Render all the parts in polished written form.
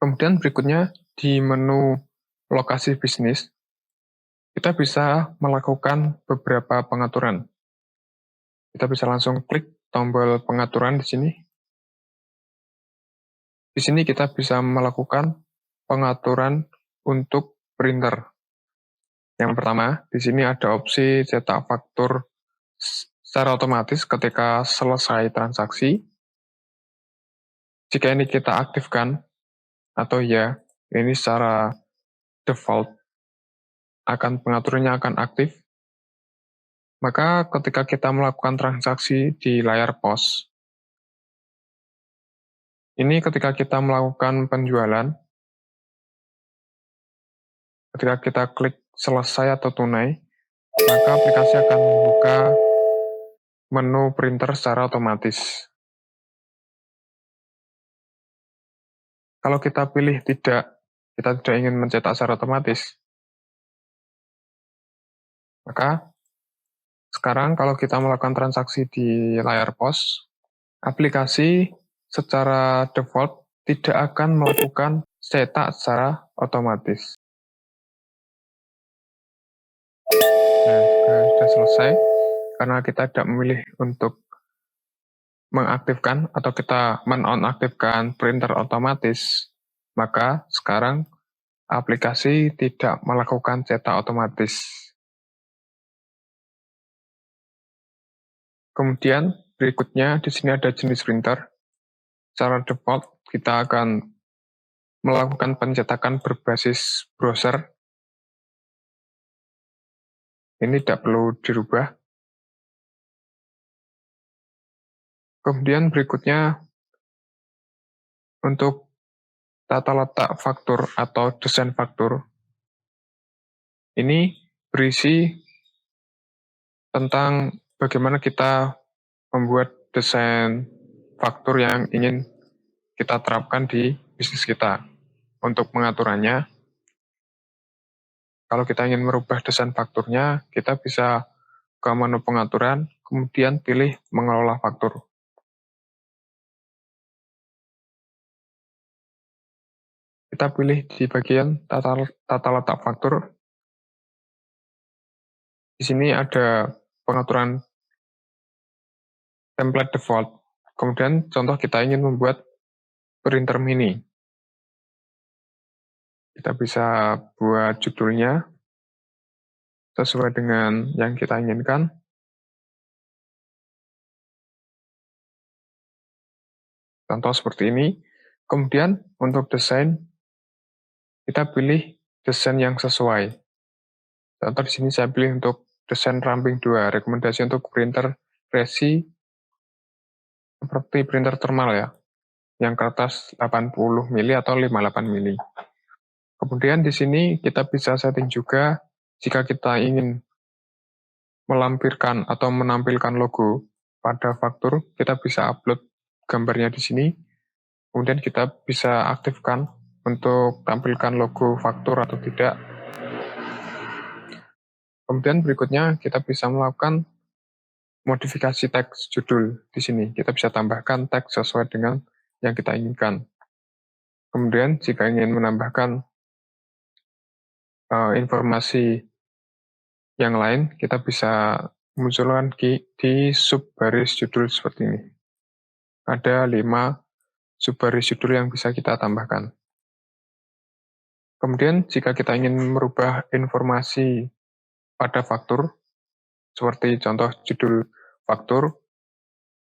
Kemudian berikutnya di menu lokasi bisnis, kita bisa melakukan beberapa pengaturan. Kita bisa langsung klik tombol pengaturan di sini. Di sini kita bisa melakukan pengaturan untuk printer. Yang pertama, di sini ada opsi cetak faktur secara otomatis ketika selesai transaksi. Jika ini kita aktifkan, atau ya, ini secara default, pengaturannya akan aktif, maka ketika kita melakukan transaksi di layar pos, ini ketika kita melakukan penjualan, ketika kita klik selesai atau tunai, maka aplikasi akan membuka menu printer secara otomatis. Kalau kita pilih kita tidak ingin mencetak secara otomatis, maka sekarang kalau kita melakukan transaksi di layar pos, aplikasi secara default tidak akan melakukan cetak secara otomatis. Nah, sudah selesai, karena kita tidak memilih untuk mengaktifkan atau kita menonaktifkan printer otomatis, maka sekarang aplikasi tidak melakukan cetak otomatis. Kemudian berikutnya di sini ada jenis printer. Secara default kita akan melakukan pencetakan berbasis browser. Ini tidak perlu dirubah. Kemudian berikutnya untuk tata letak faktur atau desain faktur. Ini berisi tentang bagaimana kita membuat desain faktur yang ingin kita terapkan di bisnis kita. Untuk pengaturannya, kalau kita ingin merubah desain fakturnya, kita bisa ke menu pengaturan, kemudian pilih mengelola faktur. Kita pilih di bagian tata letak faktur. Di sini ada pengaturan template default. Kemudian contoh kita ingin membuat printer mini. Kita bisa buat judulnya sesuai dengan yang kita inginkan. Contoh seperti ini. Kemudian untuk desain, kita pilih desain yang sesuai. Contoh di sini saya pilih untuk desain ramping 2, rekomendasi untuk printer resi seperti printer thermal ya, yang kertas 80 mili atau 58 mili. Kemudian di sini kita bisa setting juga jika kita ingin melampirkan atau menampilkan logo pada faktur, kita bisa upload gambarnya di sini. Kemudian kita bisa aktifkan untuk tampilkan logo faktur atau tidak. Kemudian berikutnya kita bisa melakukan modifikasi teks judul di sini. Kita bisa tambahkan teks sesuai dengan yang kita inginkan. Kemudian jika ingin menambahkan informasi yang lain, kita bisa munculkan di subbaris judul seperti ini. Ada 5 subbaris judul yang bisa kita tambahkan. Kemudian jika kita ingin merubah informasi pada faktur, seperti contoh judul faktur,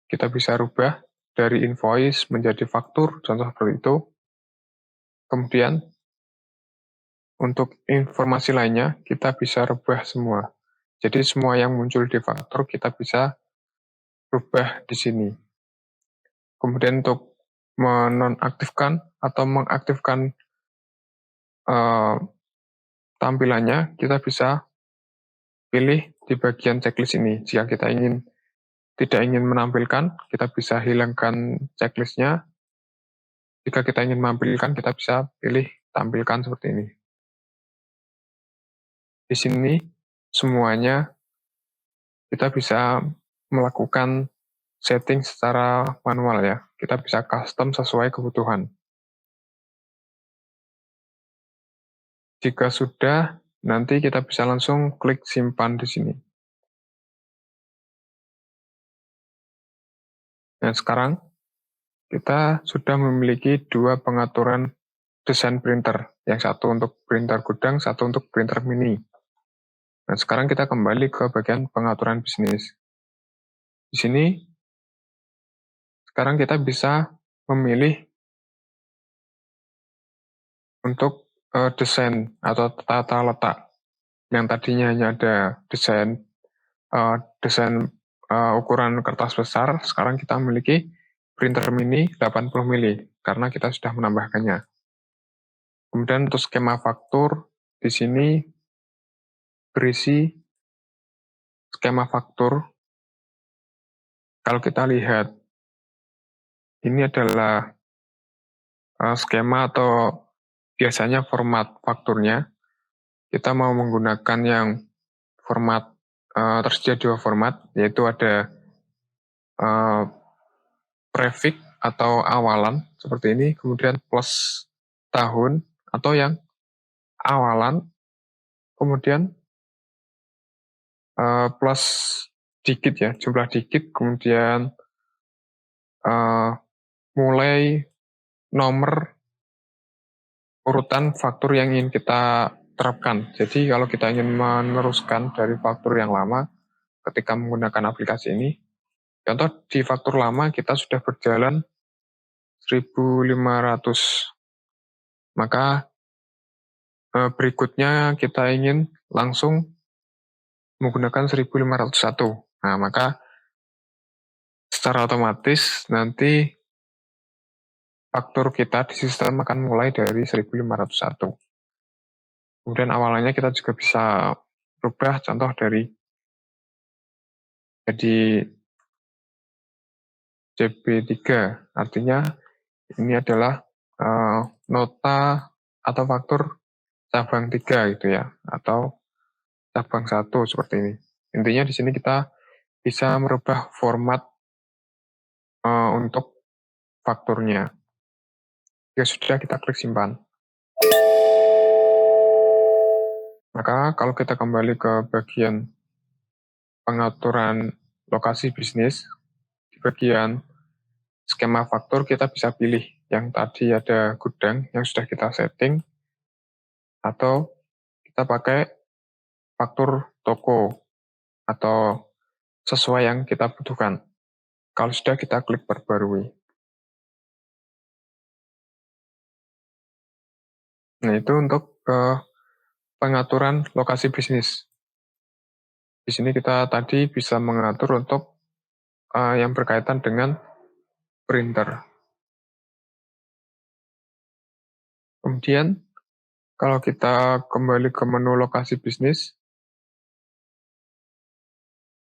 kita bisa rubah dari invoice menjadi faktur, contoh seperti itu. Kemudian untuk informasi lainnya, kita bisa rubah semua. Jadi semua yang muncul di faktur kita bisa rubah di sini. Kemudian untuk menonaktifkan atau mengaktifkan tampilannya, kita bisa pilih di bagian checklist ini. Jika kita tidak ingin menampilkan, kita bisa hilangkan checklistnya. Jika kita ingin menampilkan, kita bisa pilih tampilkan seperti ini. Di sini semuanya kita bisa melakukan setting secara manual ya. Kita bisa custom sesuai kebutuhan. Jika sudah, nanti kita bisa langsung klik simpan di sini. Dan sekarang kita sudah memiliki dua pengaturan desain printer, yang satu untuk printer gudang, satu untuk printer mini. Nah, sekarang kita kembali ke bagian pengaturan bisnis. Di sini, sekarang kita bisa memilih untuk desain atau tata letak. Yang tadinya hanya ada desain ukuran kertas besar, sekarang kita memiliki printer mini 80 mili, karena kita sudah menambahkannya. Kemudian untuk skema faktur, di sini berisi skema faktur. Kalau kita lihat, ini adalah skema atau biasanya format fakturnya. Kita mau menggunakan yang format, tersedia dua format, yaitu ada prefix atau awalan, seperti ini, kemudian plus tahun, atau yang awalan, kemudian plus digit ya, jumlah digit, kemudian mulai nomor urutan faktur yang ingin kita terapkan. Jadi kalau kita ingin meneruskan dari faktur yang lama ketika menggunakan aplikasi ini, contoh di faktur lama kita sudah berjalan 1.500, maka berikutnya kita ingin langsung menggunakan 1.501. Nah, maka secara otomatis nanti faktur kita di sistem akan mulai dari 1.501. Kemudian awalnya kita juga bisa berubah, contoh dari jadi CB3, artinya ini adalah nota atau faktur cabang 3 gitu ya, atau cabang 1 seperti ini. Intinya di sini kita bisa merubah format untuk fakturnya. Jika sudah, kita klik simpan. Maka kalau kita kembali ke bagian pengaturan lokasi bisnis, di bagian skema faktur kita bisa pilih yang tadi ada gudang yang sudah kita setting, atau kita pakai faktur toko atau sesuai yang kita butuhkan. Kalau sudah, kita klik perbarui. Nah, itu untuk pengaturan lokasi bisnis. Di sini kita tadi bisa mengatur untuk yang berkaitan dengan printer. Kemudian, kalau kita kembali ke menu lokasi bisnis,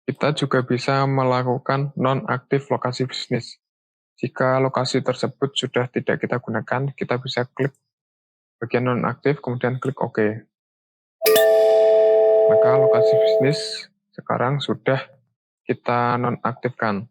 kita juga bisa melakukan nonaktif lokasi bisnis. Jika lokasi tersebut sudah tidak kita gunakan, kita bisa klik bagian nonaktif, kemudian klik OK. Maka lokasi bisnis sekarang sudah kita nonaktifkan.